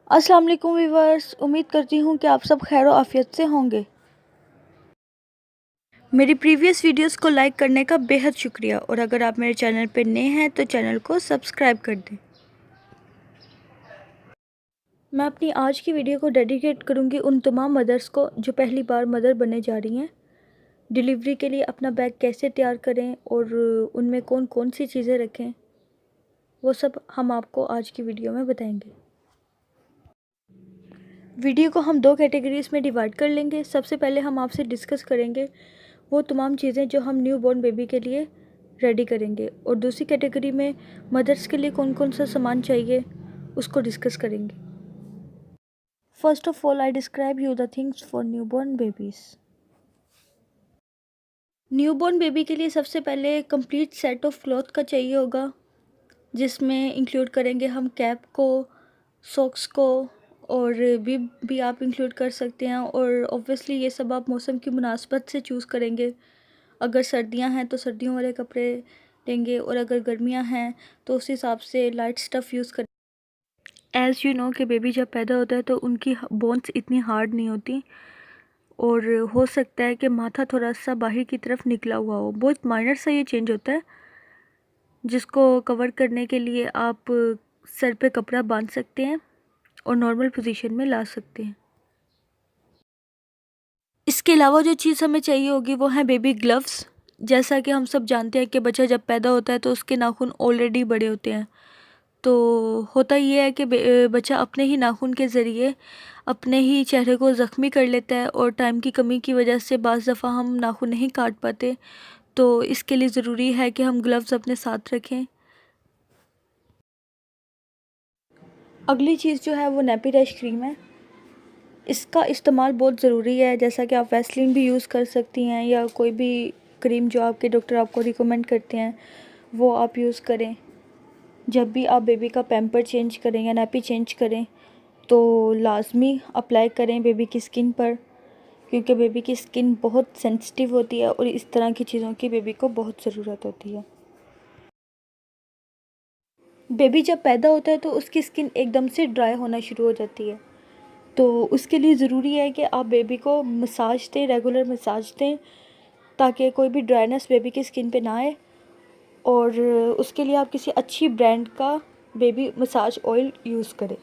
अस्सलाम वालेकुम व्यूअर्स, उम्मीद करती हूँ कि आप सब खैर आफियत से होंगे। मेरी प्रीवियस वीडियोस को लाइक करने का बेहद शुक्रिया और अगर आप मेरे चैनल पर नए हैं तो चैनल को सब्सक्राइब कर दें। मैं अपनी आज की वीडियो को डेडिकेट करूँगी उन तमाम मदर्स को जो पहली बार मदर बनने जा रही हैं। डिलीवरी के लिए अपना बैग कैसे तैयार करें और उनमें कौन कौन सी चीज़ें रखें, वो सब हम आपको आज की वीडियो में बताएंगे। वीडियो को हम दो कैटेगरीज़ में डिवाइड कर लेंगे। सबसे पहले हम आपसे डिस्कस करेंगे वो तमाम चीज़ें जो हम न्यू बॉर्न बेबी के लिए रेडी करेंगे और दूसरी कैटेगरी में मदर्स के लिए कौन कौन सा सामान चाहिए उसको डिस्कस करेंगे। First of all I describe you the things for new born babies. New born baby के लिए सबसे पहले कंप्लीट सेट ऑफ क्लॉथ का चाहिए होगा, जिसमें इंक्लूड करेंगे हम कैप को, सॉक्स को और भी आप इंक्लूड कर सकते हैं। और ऑब्वियसली ये सब आप मौसम की मुनासबत से चूज़ करेंगे। अगर सर्दियां हैं तो सर्दियों वाले कपड़े लेंगे और अगर गर्मियां हैं तो उस हिसाब से लाइट स्टफ़ यूज़ करें। एज़ यू नो कि बेबी जब पैदा होता है तो उनकी बोन्स इतनी हार्ड नहीं होती और हो सकता है कि माथा थोड़ा सा बाहर की तरफ निकला हुआ हो। बहुत माइनर सा ये चेंज होता है जिसको कवर करने के लिए आप सर पे कपड़ा बांध सकते हैं और नॉर्मल पोजीशन में ला सकते हैं। इसके अलावा जो चीज़ हमें चाहिए होगी वो है बेबी ग्लव्स। जैसा कि हम सब जानते हैं कि बच्चा जब पैदा होता है तो उसके नाखून ऑलरेडी बड़े होते हैं। तो होता ये है कि बच्चा अपने ही नाखून के ज़रिए अपने ही चेहरे को ज़ख्मी कर लेता है और टाइम की कमी की वजह से बाज़ दफ़ा हम नाखून नहीं काट पाते। तो इसके लिए ज़रूरी है कि हम ग्लव्स अपने साथ रखें। अगली चीज़ जो है वो नैपी रैश क्रीम है। इसका इस्तेमाल बहुत ज़रूरी है। जैसा कि आप वैसलीन भी यूज़ कर सकती हैं या कोई भी क्रीम जो आपके डॉक्टर आपको रिकमेंड करते हैं वो आप यूज़ करें। जब भी आप बेबी का पैम्पर चेंज करें या नैपी चेंज करें तो लाजमी अप्लाई करें बेबी की स्किन पर, क्योंकि बेबी की स्किन बहुत सेंसिटिव होती है और इस तरह की चीज़ों की बेबी को बहुत ज़रूरत होती है। बेबी जब पैदा होता है तो उसकी स्किन एकदम से ड्राई होना शुरू हो जाती है। तो उसके लिए ज़रूरी है कि आप बेबी को मसाज दें, रेगुलर मसाज दें, ताकि कोई भी ड्राइनेस बेबी की स्किन पे ना आए। और उसके लिए आप किसी अच्छी ब्रांड का बेबी मसाज ऑयल यूज़ करें।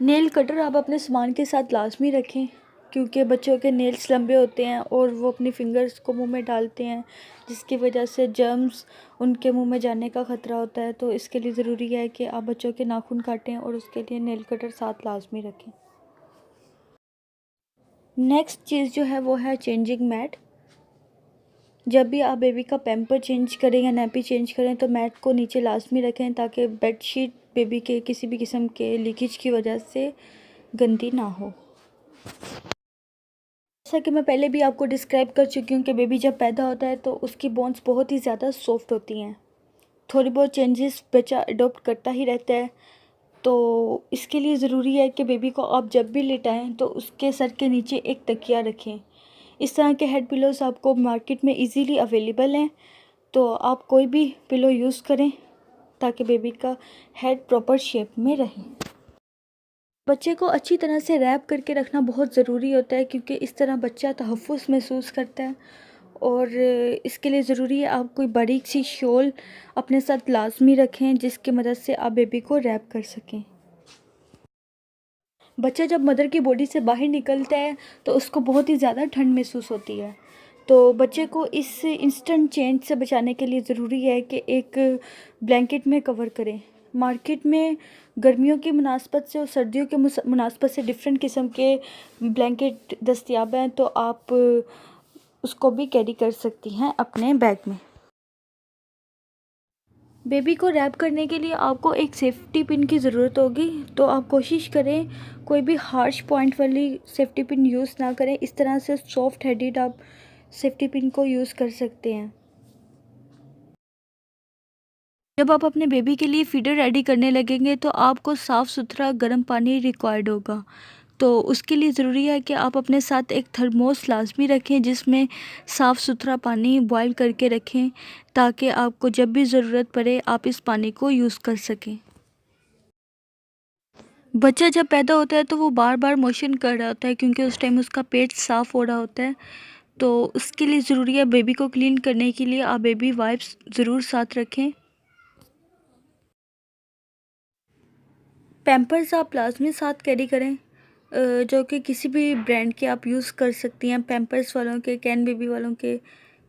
नेल कटर आप अपने सामान के साथ लाजमी रखें, क्योंकि बच्चों के नेल्स लंबे होते हैं और वो अपनी फिंगर्स को मुंह में डालते हैं, जिसकी वजह से जर्म्स उनके मुंह में जाने का ख़तरा होता है। तो इसके लिए ज़रूरी है कि आप बच्चों के नाखून काटें और उसके लिए नेल कटर साथ लाजमी रखें। नेक्स्ट चीज़ जो है वो है चेंजिंग मैट। जब भी आप बेबी का पैम्पर चेंज करें या नैपी चेंज करें तो मैट को नीचे लाजमी रखें, ताकि बेडशीट बेबी के किसी भी किस्म के लीकेज की वजह से गंदी ना हो। जैसा कि मैं पहले भी आपको डिस्क्राइब कर चुकी हूँ कि बेबी जब पैदा होता है तो उसकी बोन्स बहुत ही ज़्यादा सॉफ्ट होती हैं। थोड़ी बहुत चेंजेस बच्चा अडॉप्ट करता ही रहता है। तो इसके लिए ज़रूरी है कि बेबी को आप जब भी लेटाएं तो उसके सर के नीचे एक तकिया रखें। इस तरह के हेड पिलोस आपको मार्केट में इजीली अवेलेबल हैं, तो आप कोई भी पिलो यूज़ करें ताकि बेबी का हेड प्रॉपर शेप में रहे। बच्चे को अच्छी तरह से रैप करके रखना बहुत ज़रूरी होता है, क्योंकि इस तरह बच्चा तहफ़्फ़ुज़ महसूस करता है। और इसके लिए ज़रूरी है आप कोई बारीक सी शॉल अपने साथ लाजमी रखें, जिसकी मदद से आप बेबी को रैप कर सकें। बच्चा जब मदर की बॉडी से बाहर निकलता है तो उसको बहुत ही ज़्यादा ठंड महसूस होती है। तो बच्चे को इस इंस्टेंट चेंज से बचाने के लिए ज़रूरी है कि एक ब्लैंकेट में कवर करें। मार्केट में गर्मियों की मुनासबत से और सर्दियों के मुनासबत से डिफरेंट किस्म के ब्लैंकेट दस्तयाब हैं, तो आप उसको भी कैरी कर सकती हैं अपने बैग में। बेबी को रैप करने के लिए आपको एक सेफ्टी पिन की ज़रूरत होगी, तो आप कोशिश करें कोई भी हार्श पॉइंट वाली सेफ्टी पिन यूज़ ना करें। इस तरह से सॉफ्ट हेडेड आप सेफ्टी पिन को यूज़ कर सकते हैं। जब आप अपने बेबी के लिए फीडर रेडी करने लगेंगे तो आपको साफ़ सुथरा गर्म पानी रिक्वायर्ड होगा। तो उसके लिए ज़रूरी है कि आप अपने साथ एक थर्मोस लाजमी रखें, जिसमें साफ़ सुथरा पानी बॉयल करके रखें, ताकि आपको जब भी ज़रूरत पड़े आप इस पानी को यूज़ कर सकें। बच्चा जब पैदा होता है तो वो बार बार मोशन कर रहा होता है क्योंकि उस टाइम उसका पेट साफ़ हो रहा होता है। तो उसके लिए ज़रूरी है बेबी को क्लीन करने के लिए आप बेबी वाइप्स ज़रूर साथ रखें। पैम्पर्स आप लाजमी साथ कैरी करें, जो कि किसी भी ब्रांड के आप यूज़ कर सकती हैं। पैम्पर्स वालों के, कैन बेबी वालों के,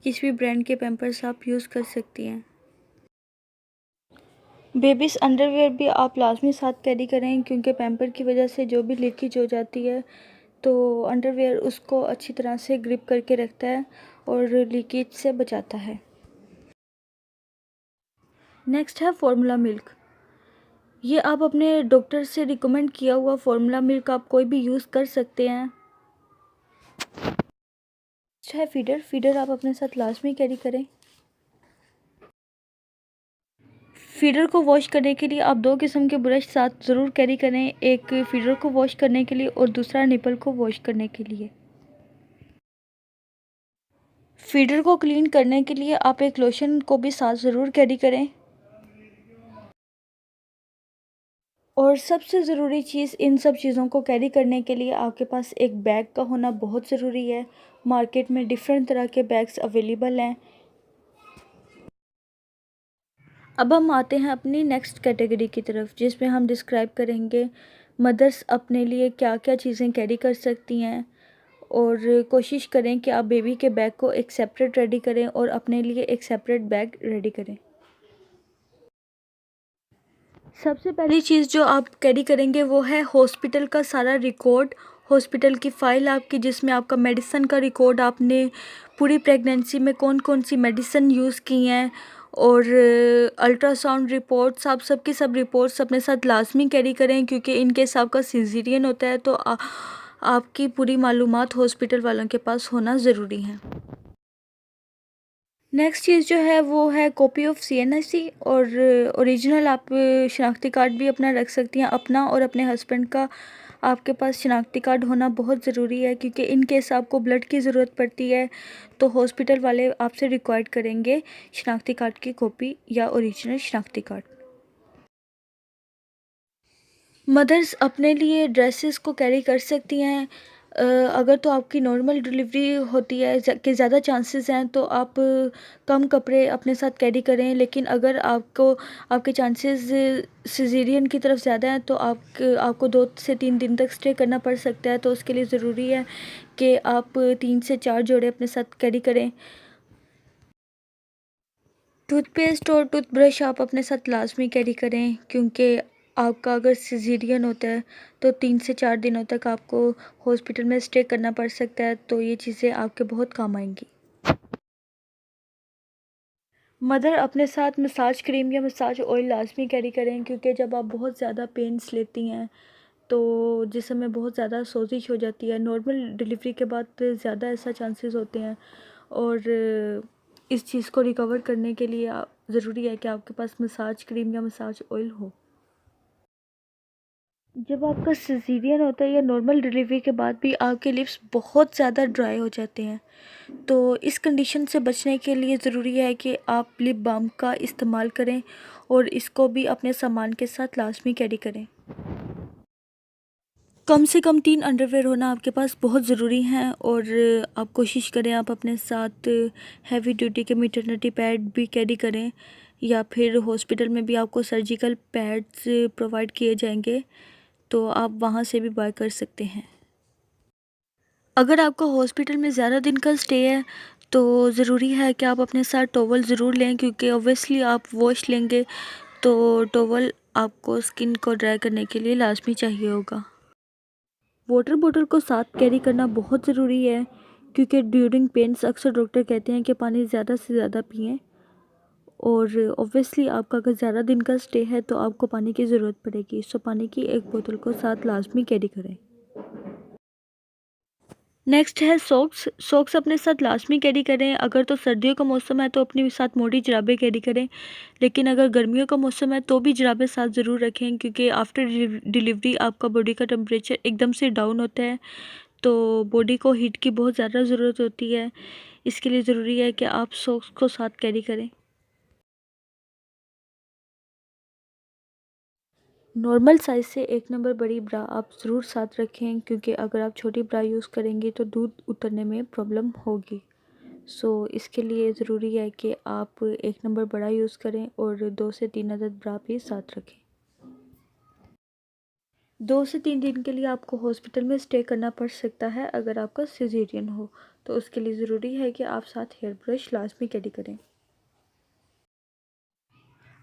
किसी भी ब्रांड के पैम्पर्स आप यूज़ कर सकती हैं। बेबीज़ अंडरवियर भी आप लाजमी साथ कैरी करें क्योंकि पैम्पर की वजह से जो भी लीकेज हो जाती है तो अंडरवियर उसको अच्छी तरह से ग्रिप करके रखता है और लीकेज से बचाता है। नेक्स्ट है फार्मूला मिल्क। ये आप अपने डॉक्टर से रिकमेंड किया हुआ फार्मूला मिल्क आप कोई भी यूज़ कर सकते हैं। नेक्स्ट है फीडर। फीडर आप अपने साथ लाजमी कैरी करें। फीडर को वॉश करने के लिए आप दो किस्म के ब्रश साथ ज़रूर कैरी करें, एक फीडर को वॉश करने के लिए और दूसरा निपल को वॉश करने के लिए। फीडर को क्लीन करने के लिए आप एक लोशन को भी साथ ज़रूर कैरी करें। और सबसे ज़रूरी चीज़ इन सब चीज़ों को कैरी करने के लिए आपके पास एक बैग का होना बहुत ज़रूरी है। मार्केट में डिफरेंट तरह के बैग्स अवेलेबल हैं। अब हम आते हैं अपनी नेक्स्ट कैटेगरी की तरफ जिसमें हम डिस्क्राइब करेंगे मदर्स अपने लिए क्या क्या चीज़ें कैरी कर सकती हैं, और कोशिश करें कि आप बेबी के बैग को एक सेपरेट रेडी करें और अपने लिए एक सेपरेट बैग रेडी करें। सबसे पहली चीज़ जो आप कैरी करेंगे वो है हॉस्पिटल का सारा रिकॉर्ड, हॉस्पिटल की फ़ाइल आपकी जिसमें आपका मेडिसिन का रिकॉर्ड, आपने पूरी प्रेगनेंसी में कौन कौन सी मेडिसिन यूज़ की हैं, और अल्ट्रासाउंड रिपोर्ट्स, आप सब की सब रिपोर्ट्स अपने साथ लाजमी कैरी करें क्योंकि इन केस आपका सिजेरियन होता है तो आपकी पूरी मालूमात हॉस्पिटल वालों के पास होना ज़रूरी है। नेक्स्ट चीज़ जो है वो है कॉपी ऑफ सीएनसी, और ओरिजिनल आप शनाख्ती कार्ड भी अपना रख सकती हैं। अपना और अपने हस्बैंड का आपके पास शनाख्ती कार्ड होना बहुत ज़रूरी है क्योंकि इन केस आपको ब्लड की ज़रूरत पड़ती है तो हॉस्पिटल वाले आपसे रिक्वायर्ड करेंगे शनाख्ती कार्ड की कॉपी या ओरिजिनल शनाख्ती कार्ड। मदर्स अपने लिए ड्रेसेस को कैरी कर सकती हैं। अगर तो आपकी नॉर्मल डिलीवरी होती है कि ज़्यादा चांसेस हैं तो आप कम कपड़े अपने साथ कैरी करें, लेकिन अगर आपके चांसेस सिजेरियन की तरफ ज़्यादा हैं तो आपको 2 से 3 दिन तक स्टे करना पड़ सकता है, तो उसके लिए ज़रूरी है कि आप 3 से 4 जोड़े अपने साथ कैरी करें। टूथपेस्ट और टूथब्रश आप अपने साथ लाजमी कैरी करें क्योंकि आपका अगर सिजेरियन होता है तो 3 से 4 दिनों तक आपको हॉस्पिटल में स्टे करना पड़ सकता है, तो ये चीज़ें आपके बहुत काम आएंगी। मदर अपने साथ मसाज क्रीम या मसाज ऑयल लाजमी कैरी करें क्योंकि जब आप बहुत ज़्यादा पेन्स लेती हैं तो जिसम में बहुत ज़्यादा सोजिश हो जाती है। नॉर्मल डिलीवरी के बाद ज़्यादा ऐसा चांसेस होते हैं, और इस चीज़ को रिकवर करने के लिए ज़रूरी है कि आपके पास मसाज क्रीम या मसाज ऑयल हो। जब आपका सिजेरियन होता है या नॉर्मल डिलीवरी के बाद भी आपके लिप्स बहुत ज़्यादा ड्राई हो जाते हैं, तो इस कंडीशन से बचने के लिए ज़रूरी है कि आप लिप बाम का इस्तेमाल करें और इसको भी अपने सामान के साथ लाजमी कैरी करें। कम से कम 3 अंडरवेयर होना आपके पास बहुत ज़रूरी हैं, और आप कोशिश करें आप अपने साथ हैवी ड्यूटी के मैटरनिटी पैड भी कैरी करें, या फिर हॉस्पिटल में भी आपको सर्जिकल पैड्स प्रोवाइड किए जाएंगे तो आप वहाँ से भी बाय कर सकते हैं। अगर आपका हॉस्पिटल में ज़्यादा दिन का स्टे है तो ज़रूरी है कि आप अपने साथ टॉवल ज़रूर लें क्योंकि ऑब्वियसली आप वॉश लेंगे तो टॉवल आपको स्किन को ड्राई करने के लिए लाजमी चाहिए होगा। वाटर बॉटल को साथ कैरी करना बहुत ज़रूरी है क्योंकि ड्यूरिंग पेन्स अक्सर डॉक्टर कहते हैं कि पानी ज़्यादा से ज़्यादा पिएं, और ऑब्वियसली आपका अगर ज़्यादा दिन का स्टे है तो आपको पानी की ज़रूरत पड़ेगी, सो पानी की एक बोतल को साथ लाजमी कैरी करें। नेक्स्ट है सॉक्स। सॉक्स अपने साथ लाजमी कैरी करें। अगर तो सर्दियों का मौसम है तो अपने साथ मोटी जुराबें कैरी करें, लेकिन अगर गर्मियों का मौसम है तो भी जुराबें साथ ज़रूर रखें क्योंकि आफ्टर डिलीवरी आपका बॉडी का टेम्परेचर एकदम से डाउन होता है तो बॉडी को हीट की बहुत ज़्यादा ज़रूरत होती है। इसके लिए ज़रूरी है कि आप सॉक्स को साथ कैरी करें। नॉर्मल साइज़ से 1 नंबर बड़ी ब्रा आप ज़रूर साथ रखें, क्योंकि अगर आप छोटी ब्रा यूज़ करेंगे तो दूध उतरने में प्रॉब्लम होगी। सो इसके लिए ज़रूरी है कि आप 1 नंबर बड़ा यूज़ करें और 2 से 3 अदद ब्रा भी साथ रखें। 2 से 3 दिन के लिए आपको हॉस्पिटल में स्टे करना पड़ सकता है अगर आपका सिज़ेरियन हो, तो उसके लिए ज़रूरी है कि आप साथ हेयर ब्रश लाज़मी कैरी करें।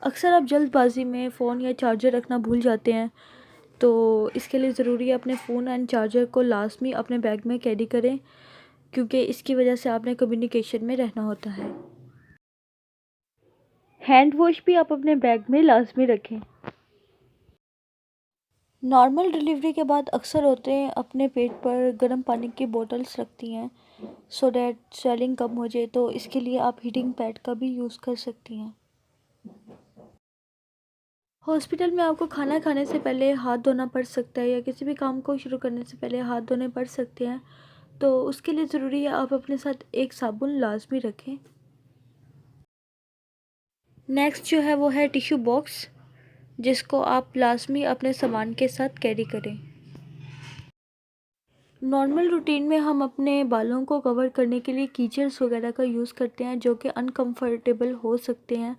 अक्सर आप जल्दबाज़ी में फ़ोन या चार्जर रखना भूल जाते हैं, तो इसके लिए ज़रूरी है अपने फ़ोन एंड चार्जर को लाज़मी अपने बैग में कैरी करें, क्योंकि इसकी वजह से आपने कम्युनिकेशन में रहना होता है। हैंड वॉश भी आप अपने बैग में लाज़मी रखें। नॉर्मल डिलीवरी के बाद अक्सर औरतें अपने पेट पर गर्म पानी की बोतल्स रखती हैं, सो डैट स्वेलिंग कम हो जाए, तो इसके लिए आप हीटिंग पैड का भी यूज़ कर सकती हैं। हॉस्पिटल में आपको खाना खाने से पहले हाथ धोना पड़ सकता है या किसी भी काम को शुरू करने से पहले हाथ धोने पड़ सकते हैं, तो उसके लिए ज़रूरी है आप अपने साथ एक साबुन लाज़मी रखें। नेक्स्ट जो है वो है टिश्यू बॉक्स, जिसको आप लाज़मी अपने सामान के साथ कैरी करें। नॉर्मल रूटीन में हम अपने बालों को कवर करने के लिए कीचर्स वगैरह का यूज़ करते हैं, जो कि अनकम्फर्टेबल हो सकते हैं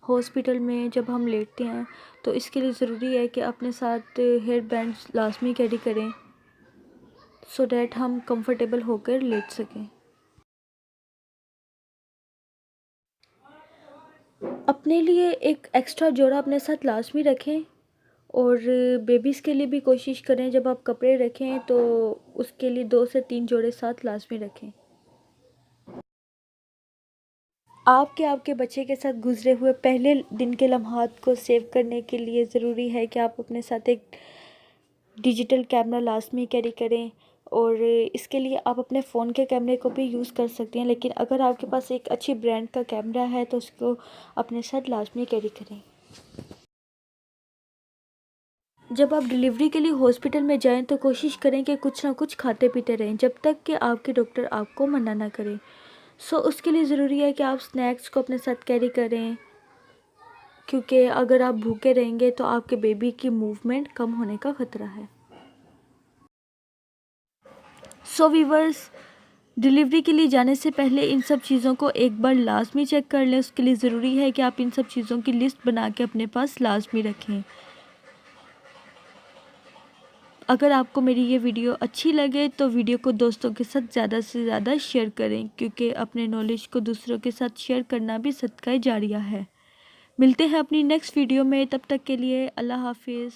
हॉस्पिटल में जब हम लेटते हैं, तो इसके लिए ज़रूरी है कि अपने साथ हेयर बैंड्स लाज़मी कैरी करें, सो डैट हम कंफर्टेबल होकर लेट सकें। अपने लिए एक एक्स्ट्रा जोड़ा अपने साथ लाज़मी रखें, और बेबीज़ के लिए भी कोशिश करें जब आप कपड़े रखें तो उसके लिए 2 से 3 जोड़े साथ लाज़मी रखें। आपके बच्चे के साथ गुज़रे हुए पहले दिन के लम्हात को सेव करने के लिए ज़रूरी है कि आप अपने साथ एक डिजिटल कैमरा लाज़मी कैरी करें, और इसके लिए आप अपने फ़ोन के कैमरे को भी यूज़ कर सकती हैं, लेकिन अगर आपके पास एक अच्छी ब्रांड का कैमरा है तो उसको अपने साथ लाज़मी कैरी करें। जब आप डिलीवरी के लिए हॉस्पिटल में जाएं तो कोशिश करें कि कुछ ना कुछ खाते पीते रहें जब तक कि आपके डॉक्टर आपको मना ना करें। सो उसके लिए ज़रूरी है कि आप स्नैक्स को अपने साथ कैरी करें, क्योंकि अगर आप भूखे रहेंगे तो आपके बेबी की मूवमेंट कम होने का ख़तरा है। सो वीवर्स, डिलीवरी के लिए जाने से पहले इन सब चीज़ों को एक बार लाज़मी चेक कर लें। उसके लिए ज़रूरी है कि आप इन सब चीज़ों की लिस्ट बना के अपने पास लाज़मी रखें। अगर आपको मेरी ये वीडियो अच्छी लगे तो वीडियो को दोस्तों के साथ ज़्यादा से ज़्यादा शेयर करें, क्योंकि अपने नॉलेज को दूसरों के साथ शेयर करना भी सदका जारिया है। मिलते हैं अपनी नेक्स्ट वीडियो में, तब तक के लिए अल्लाह हाफिज़।